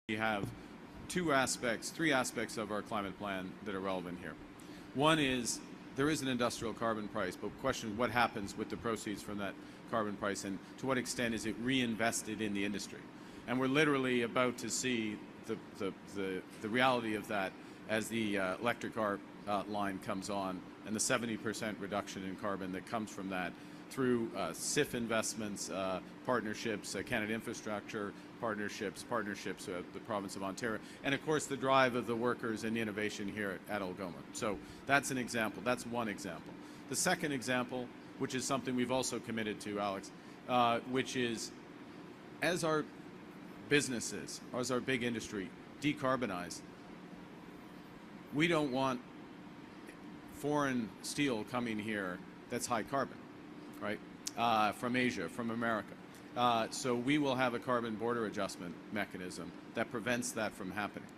We have three aspects of our climate plan that are relevant here. One is there is an industrial carbon price, but the question is what happens with the proceeds from that carbon price and to what extent is it reinvested in the industry? And we're literally about to see the reality of that as the electric car line comes on and the 70% reduction in carbon that comes from that through SIF investments, partnerships, Canada Infrastructure partnerships with the province of Ontario, and of course the drive of the workers and innovation here at Algoma. So that's an example. That's one example. The second example, which is something we've also committed to, Alex, which is as our businesses, as our big industry decarbonize, we don't want foreign steel coming here that's high carbon, right? From Asia, from America. So we will have a carbon border adjustment mechanism that prevents that from happening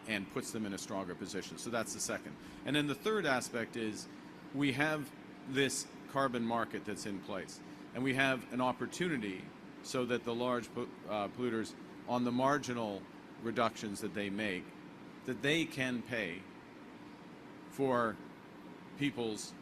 and puts them in a stronger position. So that's the second. And then the third aspect is we have this carbon market that's in place, and we have an opportunity so that the large polluters on the marginal reductions that they make, that they can pay for people's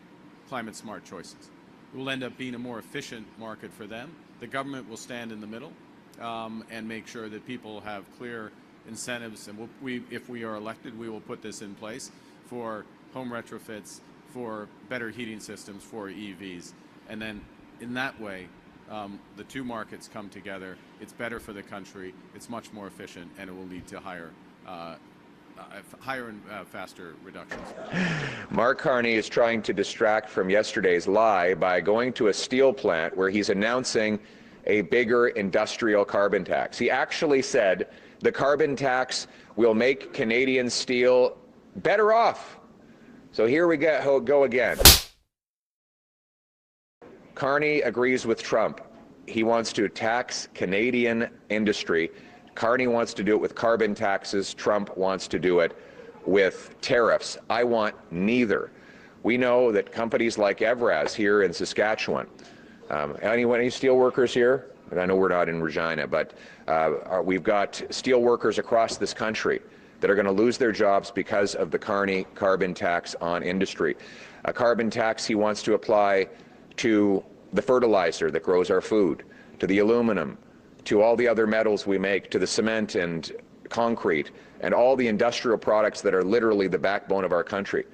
climate smart choices. It will end up being a more efficient market for them. The government will stand in the middle and make sure that people have clear incentives, and if we are elected, we will put this in place for home retrofits, for better heating systems, for EVs, and then in that way the two markets come together. It's better for the country, it's much more efficient, and it will lead to higher and faster reductions. Mark Carney is trying to distract from yesterday's lie by going to a steel plant where he's announcing a bigger industrial carbon tax. He actually said the carbon tax will make Canadian steel better off. So here we go again. Carney agrees with Trump. He wants to tax Canadian industry. Carney wants to do it with carbon taxes. Trump wants to do it with tariffs. I want neither. We know that companies like Evraz here in Saskatchewan, any steel workers here? And I know we're not in Regina, but we've got steel workers across this country that are going to lose their jobs because of the Carney carbon tax on industry. A carbon tax he wants to apply to the fertilizer that grows our food, to the aluminum, to all the other metals we make, to the cement and concrete, and all the industrial products that are literally the backbone of our country.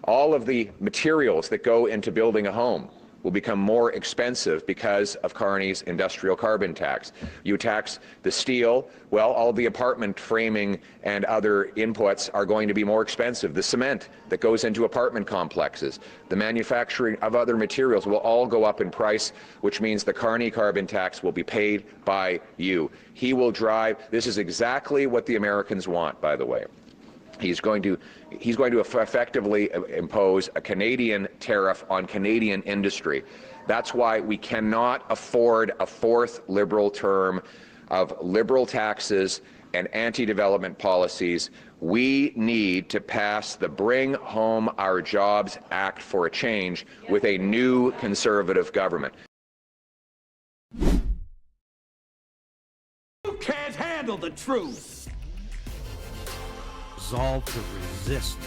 All of the materials that go into building a home will become more expensive because of Carney's industrial carbon tax. You tax the steel, well, all the apartment framing and other inputs are going to be more expensive. The cement that goes into apartment complexes, the manufacturing of other materials will all go up in price, which means the Carney carbon tax will be paid by you. He will drive, this is exactly what the Americans want, by the way. He's going to effectively impose a Canadian tariff on Canadian industry. That's why we cannot afford a fourth Liberal term of Liberal taxes and anti-development policies. We need to pass the Bring Home Our Jobs Act for a change with a new Conservative government. You can't handle the truth. Resolve to resist